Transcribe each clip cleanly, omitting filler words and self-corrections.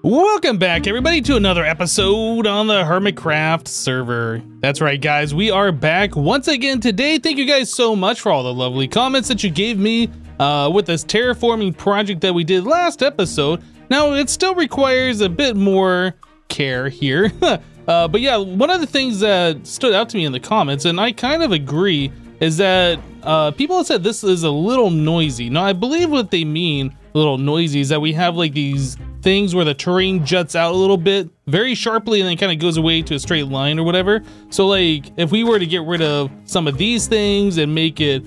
Welcome back, everybody, to another episode on the HermitCraft server. That's right, guys, we are back once again today. Thank you guys so much for all the lovely comments that you gave me with this terraforming project that we did last episode. Now, it still requires a bit more care here, but yeah, one of the things that stood out to me in the comments, and I kind of agree, is that people have said this is a little noisy. Now, I believe what they mean, a little noisy, is that we have like these things where the terrain juts out a little bit very sharply and then kind of goes away to a straight line or whatever. So like if we were to get rid of some of these things and make it,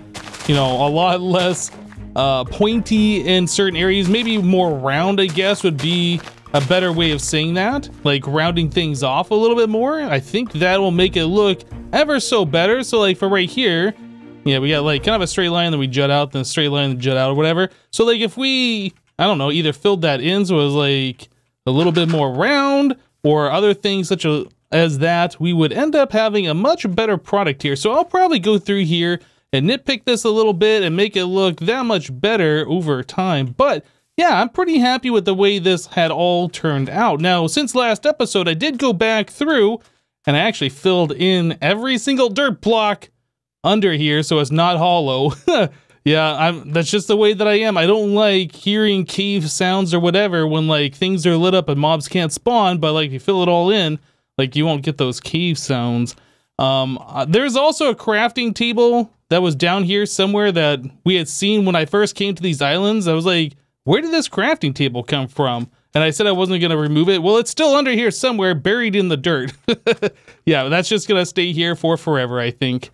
you know, a lot less pointy in certain areas, maybe more round, I guess would be a better way of saying that, like rounding things off a little bit more. I think that will make it look ever so better. So like for right here, yeah, we got like kind of a straight line, then we jut out, then a straight line, then jut out or whatever. So like if we, I don't know, either filled that in so it was like a little bit more round or other things such as that, we would end up having a much better product here. So I'll probably go through here and nitpick this a little bit and make it look that much better over time. But yeah, I'm pretty happy with the way this had all turned out. Now, since last episode, I did go back through and I actually filled in every single dirt block under here so it's not hollow. Yeah, that's just the way that I am. I don't like hearing cave sounds or whatever when like things are lit up and mobs can't spawn, but like if you fill it all in, like you won't get those cave sounds. There's also a crafting table that was down here somewhere that we had seen when I first came to these islands. I was like, where did this crafting table come from? And I said I wasn't going to remove it. Well, it's still under here somewhere, buried in the dirt. Yeah, that's just going to stay here for forever, I think.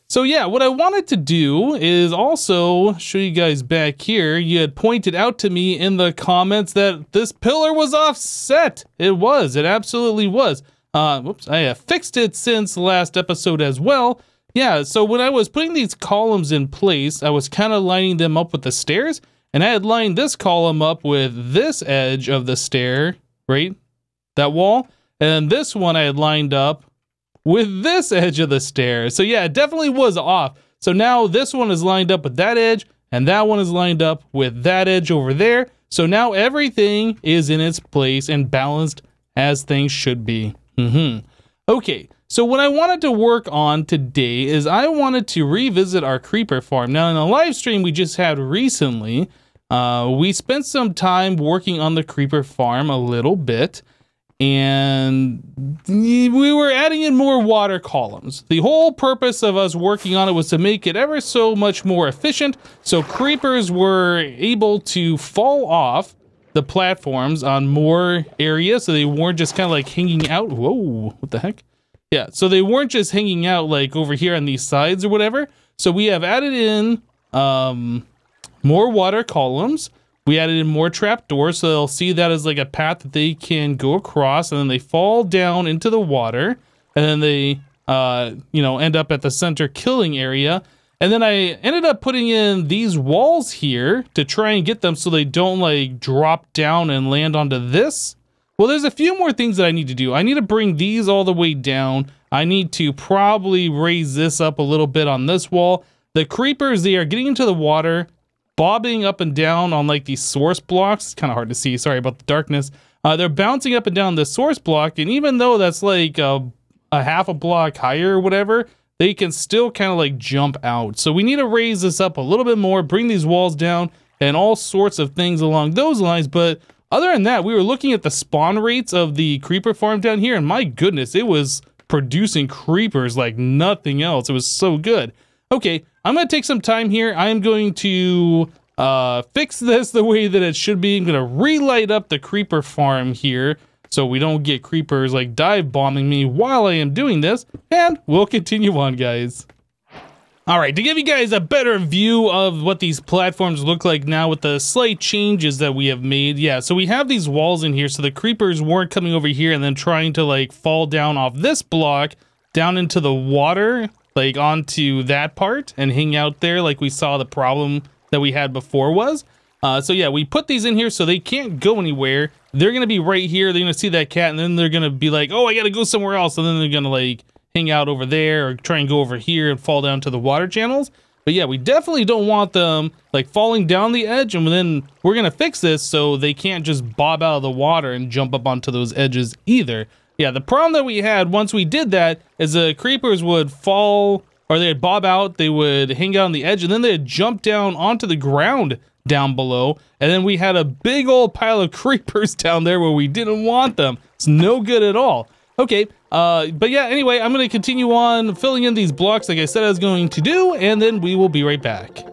So yeah, what I wanted to do is also show you guys back here. You had pointed out to me in the comments that this pillar was offset. It was, it absolutely was. Whoops, I have fixed it since the last episode as well. Yeah, so when I was putting these columns in place, I was kind of lining them up with the stairs, and I had lined this column up with this edge of the stair, right? That wall. And this one I had lined up with this edge of the stairs. So yeah, it definitely was off. So now this one is lined up with that edge, and that one is lined up with that edge over there. So now everything is in its place and balanced as things should be. Okay, so what I wanted to work on today is I wanted to revisit our creeper farm. Now in a live stream we just had recently, we spent some time working on the creeper farm a little bit, and we were adding in more water columns. The whole purpose of us working on it was to make it ever so much more efficient, so creepers were able to fall off the platforms on more areas, so they weren't just kind of like hanging out. Whoa, what the heck? Yeah, so they weren't just hanging out like over here on these sides or whatever. So we have added in more water columns. We added in more trapdoors, so they'll see that as like a path that they can go across, and then they fall down into the water, and then they, you know, end up at the center killing area. And then I ended up putting in these walls here to try and get them so they don't like drop down and land onto this. Well, there's a few more things that I need to do. I need to bring these all the way down. I need to probably raise this up a little bit on this wall. The creepers, they are getting into the water, bobbing up and down on like these source blocks. It's kind of hard to see, sorry about the darkness. They're bouncing up and down the source block, and even though that's like a half a block higher or whatever, they can still kind of like jump out. So we need to raise this up a little bit more, bring these walls down, and all sorts of things along those lines. But other than that, we were looking at the spawn rates of the creeper farm down here, and my goodness, it was producing creepers like nothing else. It was so good. Okay, I'm going to take some time here. I am going to fix this the way that it should be. I'm going to relight up the creeper farm here so we don't get creepers like dive bombing me while I am doing this, and we'll continue on, guys. All right, to give you guys a better view of what these platforms look like now with the slight changes that we have made. Yeah, so we have these walls in here so the creepers weren't coming over here and then trying to like fall down off this block down into the water, like onto that part and hang out there like we saw the problem that we had before was. So yeah, we put these in here so they can't go anywhere. They're gonna be right here, they're gonna see that cat, and then they're gonna be like, oh, I gotta go somewhere else, and then they're gonna like hang out over there or try and go over here and fall down to the water channels. But yeah, we definitely don't want them like falling down the edge, and then we're gonna fix this so they can't just bob out of the water and jump up onto those edges either. Yeah, the problem that we had once we did that is the creepers would fall, or they'd bob out, they would hang out on the edge, and then they'd jump down onto the ground down below, and then we had a big old pile of creepers down there where we didn't want them. It's no good at all. Okay, but yeah, anyway, I'm going to continue on filling in these blocks like I said I was going to do, and then we will be right back.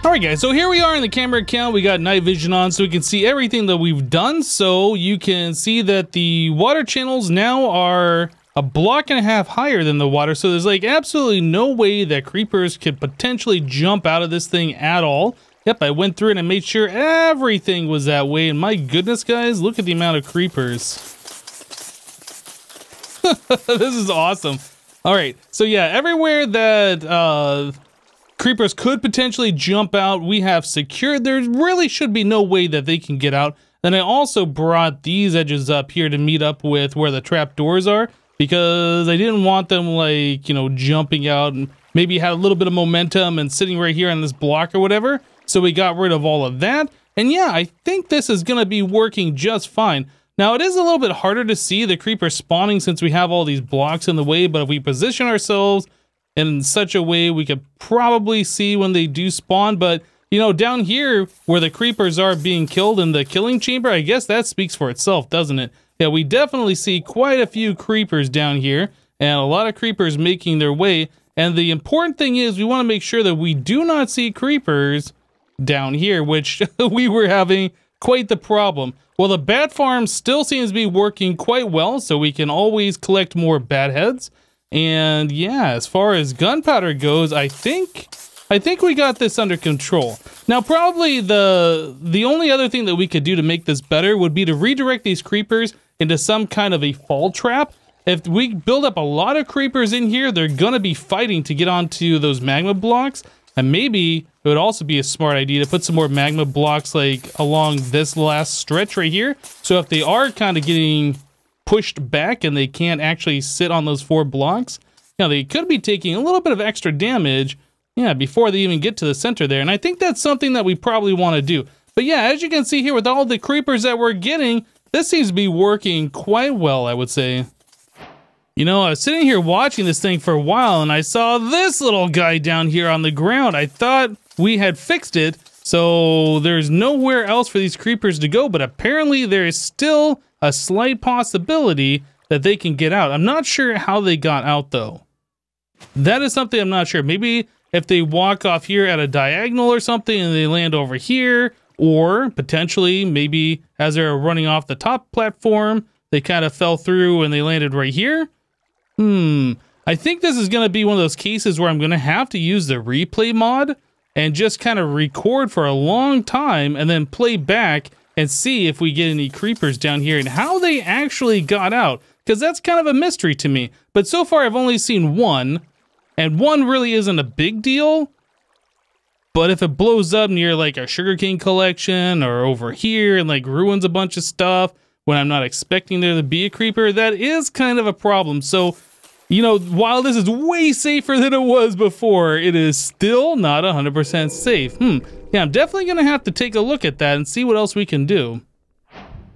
Alright guys, so here we are in the camera account. We got night vision on so we can see everything that we've done. So you can see that the water channels now are a block and a half higher than the water. So there's like absolutely no way that creepers could potentially jump out of this thing at all. Yep, I went through it and made sure everything was that way. And my goodness guys, look at the amount of creepers. This is awesome. Alright, so yeah, everywhere that creepers could potentially jump out, we have secured. There really should be no way that they can get out. Then I also brought these edges up here to meet up with where the trap doors are, because I didn't want them like, you know, jumping out and maybe had a little bit of momentum and sitting right here on this block or whatever. So we got rid of all of that. And yeah, I think this is gonna be working just fine. Now it is a little bit harder to see the creeper spawning since we have all these blocks in the way, but if we position ourselves in such a way, we could probably see when they do spawn. But you know, down here where the creepers are being killed in the killing chamber, I guess that speaks for itself, doesn't it? Yeah, we definitely see quite a few creepers down here and a lot of creepers making their way. And the important thing is we want to make sure that we do not see creepers down here, which we were having quite the problem. Well, the bat farm still seems to be working quite well, so we can always collect more bat heads. And yeah, as far as gunpowder goes, I think we got this under control. Now, probably the only other thing that we could do to make this better would be to redirect these creepers into some kind of a fall trap. If we build up a lot of creepers in here, they're gonna be fighting to get onto those magma blocks. And maybe it would also be a smart idea to put some more magma blocks like along this last stretch right here. So if they are kind of getting pushed back and they can't actually sit on those 4 blocks, you know, they could be taking a little bit of extra damage, yeah, before they even get to the center there. And I think that's something that we probably want to do. But yeah, as you can see here with all the creepers that we're getting, this seems to be working quite well, I would say. You know, I was sitting here watching this thing for a while and I saw this little guy down here on the ground. I thought we had fixed it, so there's nowhere else for these creepers to go, but apparently there is still a slight possibility that they can get out. I'm not sure how they got out though. That is something I'm not sure. Maybe if they walk off here at a diagonal or something and they land over here, or potentially maybe as they're running off the top platform, they kind of fell through and they landed right here. I think this is going to be one of those cases where I'm going to have to use the replay mod and just kind of record for a long time and then play back and see if we get any creepers down here and how they actually got out, because that's kind of a mystery to me. But so far I've only seen one, and one really isn't a big deal. But if it blows up near like a sugarcane collection or over here and like ruins a bunch of stuff when I'm not expecting there to be a creeper, that is kind of a problem. So, you know, while this is way safer than it was before, it is still not 100% safe. Yeah, I'm definitely gonna have to take a look at that and see what else we can do.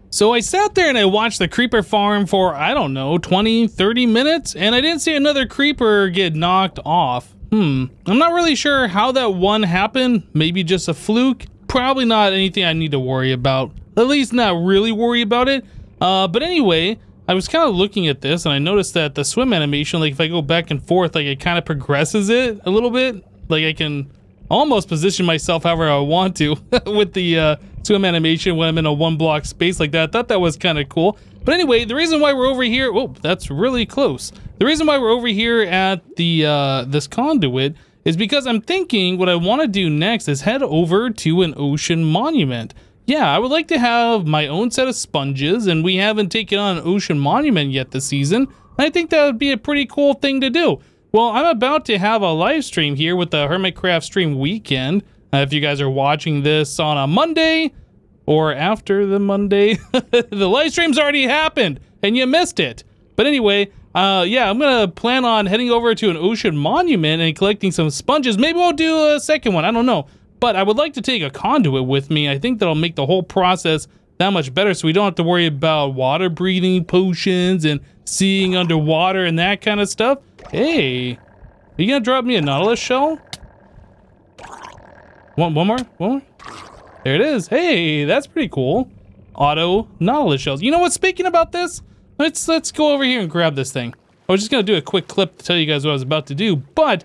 So I sat there and I watched the creeper farm for, I don't know, 20, 30 minutes, and I didn't see another creeper get knocked off. I'm not really sure how that one happened. Maybe just a fluke. Probably not anything I need to worry about. At least not really worry about it. But anyway, I was kind of looking at this and I noticed that the swim animation, like if I go back and forth, like it kind of progresses it a little bit. Like I can almost position myself however I want to with the swim animation when I'm in a one block space like that. I thought that was kind of cool. But anyway, the reason why we're over here, whoa, that's really close. The reason why we're over here at the this conduit is because I'm thinking what I want to do next is head over to an ocean monument. Yeah, I would like to have my own set of sponges, and we haven't taken on an ocean monument yet this season. I think that would be a pretty cool thing to do. Well, I'm about to have a live stream here with the HermitCraft stream weekend. If you guys are watching this on a Monday or after the Monday, the live stream's already happened and you missed it. But anyway, yeah, I'm gonna plan on heading over to an ocean monument and collecting some sponges. Maybe we'll do a second one, I don't know. But I would like to take a conduit with me. I think that'll make the whole process that much better so we don't have to worry about water breathing potions and seeing underwater and that kind of stuff. Hey, are you gonna drop me a Nautilus shell? One more? There it is. Hey, that's pretty cool. Auto Nautilus shells. You know what, speaking about this, let's go over here and grab this thing. I was just gonna do a quick clip to tell you guys what I was about to do, but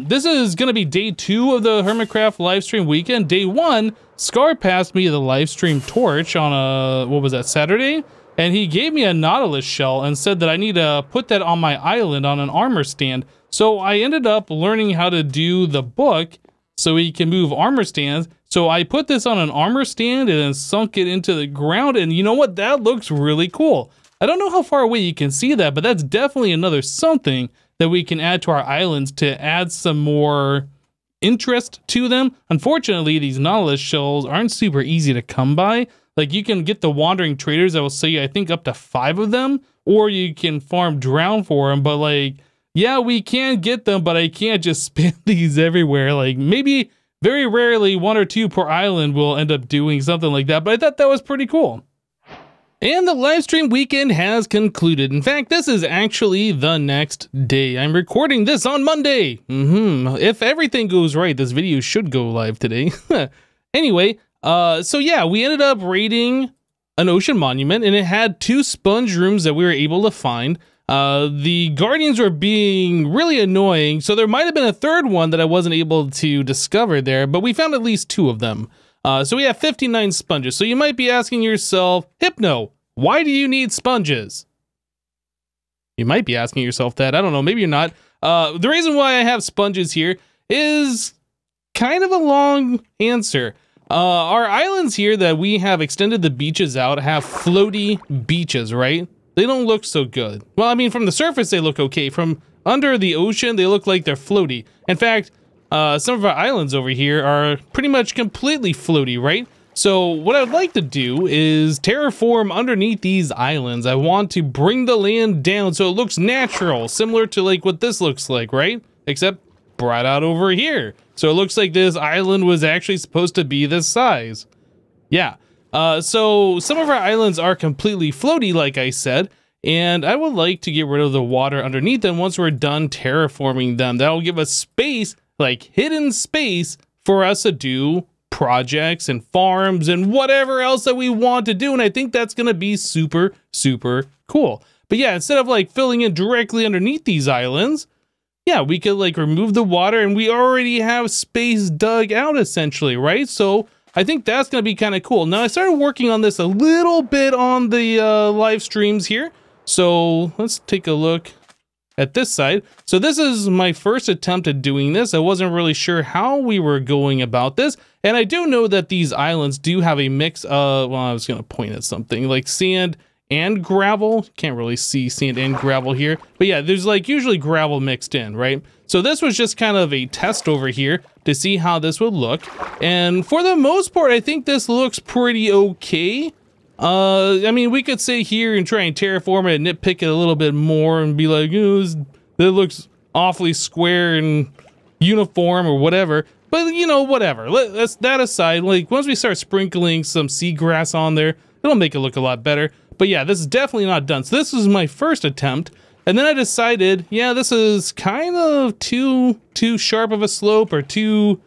this is gonna be day 2 of the HermitCraft live stream weekend. Day 1, Scar passed me the live stream torch on a, what was that, Saturday? And he gave me a Nautilus shell and said that I need to put that on my island on an armor stand. So I ended up learning how to do the book so he can move armor stands. So I put this on an armor stand and then sunk it into the ground, and you know what? That looks really cool. I don't know how far away you can see that, but that's definitely another something that we can add to our islands to add some more interest to them. Unfortunately, these Nautilus shells aren't super easy to come by. Like, you can get the wandering traders that will sell you, I think, up to 5 of them, or you can farm drown for them, but like, yeah, we can get them, but I can't just spam these everywhere. Like, maybe very rarely 1 or 2 per island will end up doing something like that, but I thought that was pretty cool. And the live stream weekend has concluded. In fact, this is actually the next day. I'm recording this on Monday. If everything goes right, this video should go live today. Anyway, so yeah, we ended up raiding an ocean monument, and it had 2 sponge rooms that we were able to find. The guardians were being really annoying, so there might have been a 3rd one that I wasn't able to discover there, but we found at least 2 of them. So we have 59 sponges. So you might be asking yourself, Hypno, why do you need sponges? You might be asking yourself that. I don't know, maybe you're not. The reason why I have sponges here is kind of a long answer. Our islands here that we have extended the beaches out have floaty beaches, right? They don't look so good. Well, I mean, from the surface, they look okay. From under the ocean, they look like they're floaty. In fact, some of our islands over here are pretty much completely floaty, right? So what I'd like to do is terraform underneath these islands. I want to bring the land down so it looks natural, similar to like what this looks like, right? Except brought out over here. So it looks like this island was actually supposed to be this size. Yeah. So some of our islands are completely floaty, like I said, and I would like to get rid of the water underneath them once we're done terraforming them. That'll give us space, like hidden space, for us to do projects and farms and whatever else that we want to do. And I think that's going to be super, super cool. But yeah, instead of like filling in directly underneath these islands, yeah, we could like remove the water, and we already have space dug out essentially, right? So I think that's going to be kind of cool. Now, I started working on this a little bit on the live streams here. So let's take a look at this side. So this is my first attempt at doing this. I wasn't really sure how we were going about this. And I do know that these islands do have a mix of, well, I was going to point at something like sand and gravel. Can't really see sand and gravel here. But yeah, there's like usually gravel mixed in, right? So this was just kind of a test over here to see how this would look. And for the most part, I think this looks pretty okay. I mean, we could sit here and try and terraform it and nitpick it a little bit more and be like, that looks awfully square and uniform or whatever. But, you know, whatever. Let's that aside. Like, once we start sprinkling some seagrass on there, it'll make it look a lot better. But yeah, this is definitely not done. So this was my first attempt. And then I decided, yeah, this is kind of too sharp of a slope, or too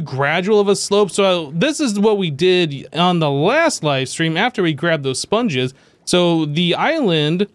gradual of a slope. So this is what we did on the last live stream after we grabbed those sponges. So the island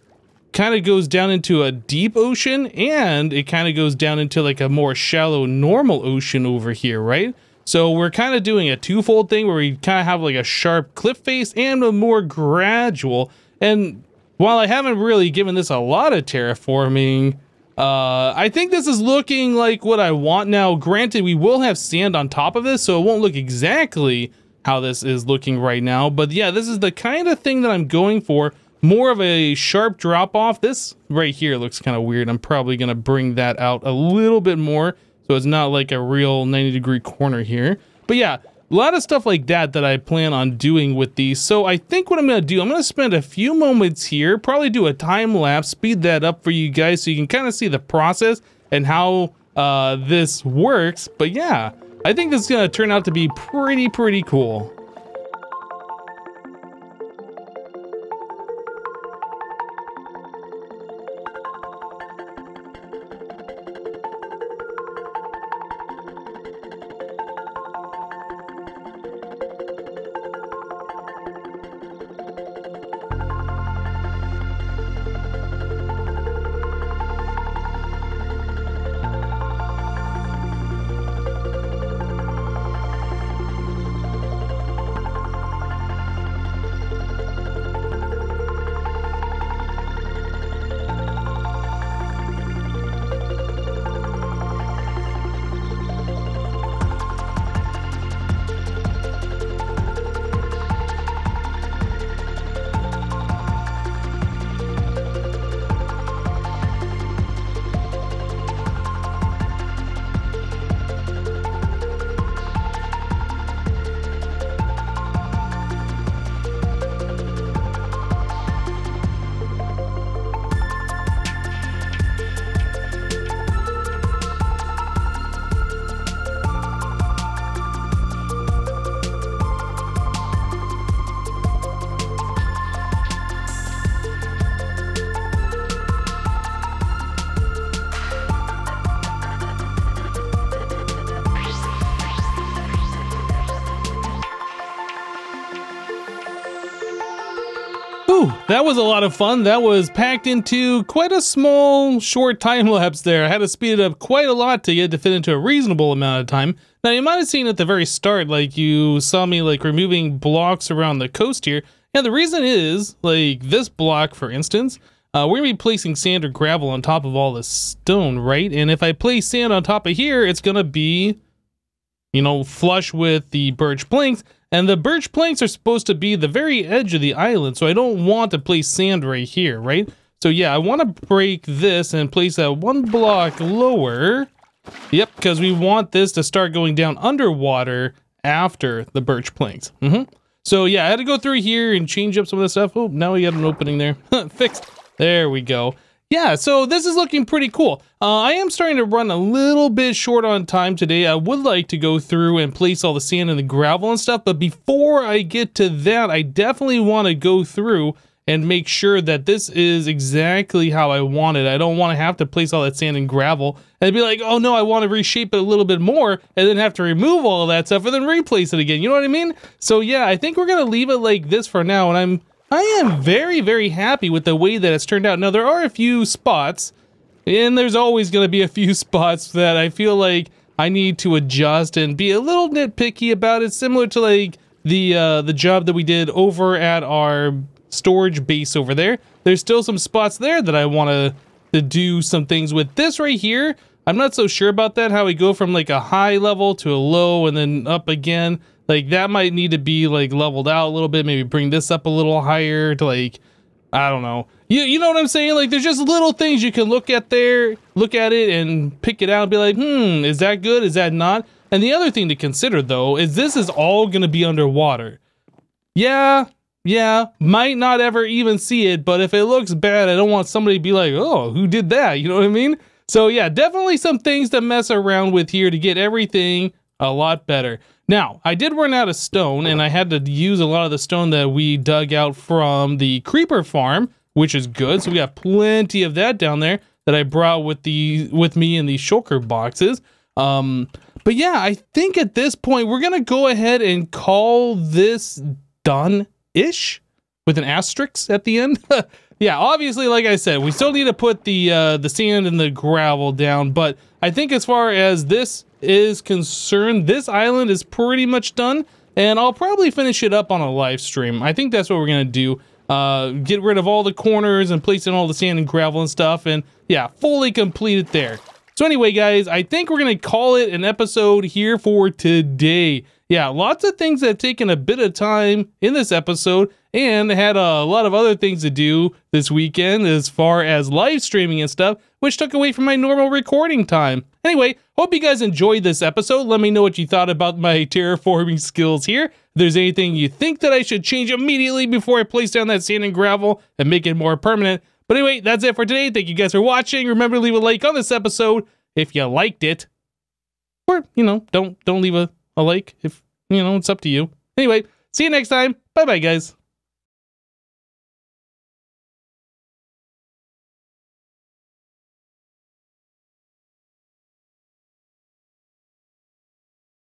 kind of goes down into a deep ocean, and it kind of goes down into like a more shallow normal ocean over here, right? So we're kind of doing a twofold thing where we kind of have like a sharp cliff face and a more gradual. And while I haven't really given this a lot of terraforming, I think this is looking like what I want. Now, granted, we will have sand on top of this, so it won't look exactly how this is looking right now. But yeah, this is the kind of thing that I'm going for. More of a sharp drop off. This right here looks kind of weird. I'm probably going to bring that out a little bit more, so it's not like a real 90-degree corner here. But yeah, a lot of stuff like that I plan on doing with these. So I think what I'm going to do, I'm going to spend a few moments here, probably do a time lapse, speed that up for you guys so you can kind of see the process and how this works. But yeah, I think this is going to turn out to be pretty cool. That was a lot of fun. That was packed into quite a small, short time lapse there. I had to speed it up quite a lot to get to fit into a reasonable amount of time. Now, you might have seen at the very start, like, you saw me, like, removing blocks around the coast here. Yeah, the reason is, like, this block, for instance, we're going to be placing sand or gravel on top of all this stone, right? And if I place sand on top of here, it's going to be, you know, flush with the birch planks. And the birch planks are supposed to be the very edge of the island, so I don't want to place sand right here, right? So yeah, I want to break this and place that one block lower. Yep, because we want this to start going down underwater after the birch planks. So yeah, I had to go through here and change up some of the stuff. Oh, now we got an opening there. Fixed. There we go. Yeah, so this is looking pretty cool. I am starting to run a little bit short on time today. I would like to go through and place all the sand and the gravel and stuff, but before I get to that, I definitely want to go through and make sure that this is exactly how I want it. I don't want to have to place all that sand and gravel and be like, oh no, I want to reshape it a little bit more and then have to remove all of that stuff and then replace it again. You know what I mean? So yeah, I think we're going to leave it like this for now, and I am very happy with the way that it's turned out. Now, there are a few spots, and there's always going to be a few spots that I feel like I need to adjust and be a little nitpicky about it, similar to like the job that we did over at our storage base over there. There's still some spots there that I want to do some things with. This right here, I'm not so sure about that, how we go from like a high level to a low and then up again. Like, that might need to be, like, leveled out a little bit. Maybe bring this up a little higher to, like, I don't know. You know what I'm saying? Like, there's just little things you can look at there, look at it and pick it out and be like, is that good? Is that not? And the other thing to consider, though, is this is all going to be underwater. Yeah, might not ever even see it, but if it looks bad, I don't want somebody to be like, oh, who did that? You know what I mean? So, yeah, definitely some things to mess around with here to get everything a lot better. Now, I did run out of stone, and I had to use a lot of the stone that we dug out from the creeper farm. which is good. So we got plenty of that down there that I brought with me in the shulker boxes. But yeah, I think at this point we're gonna go ahead and call this done-ish with an asterisk at the end. Yeah, obviously, like I said, we still need to put the sand and the gravel down, but I think as far as this is concerned, this island is pretty much done, and I'll probably finish it up on a live stream. I think that's what we're gonna do. Get rid of all the corners and place in all the sand and gravel and stuff, and yeah, fully complete it there. So anyway, guys, I think we're gonna call it an episode here for today. Yeah, lots of things that have taken a bit of time in this episode, and had a lot of other things to do this weekend as far as live streaming and stuff, which took away from my normal recording time. Anyway, hope you guys enjoyed this episode. Let me know what you thought about my terraforming skills here. If there's anything you think that I should change immediately before I place down that sand and gravel and make it more permanent. But anyway, that's it for today. Thank you guys for watching. Remember to leave a like on this episode if you liked it. Or, you know, don't leave a like if, you know, it's up to you. Anyway, see you next time. Bye-bye, guys.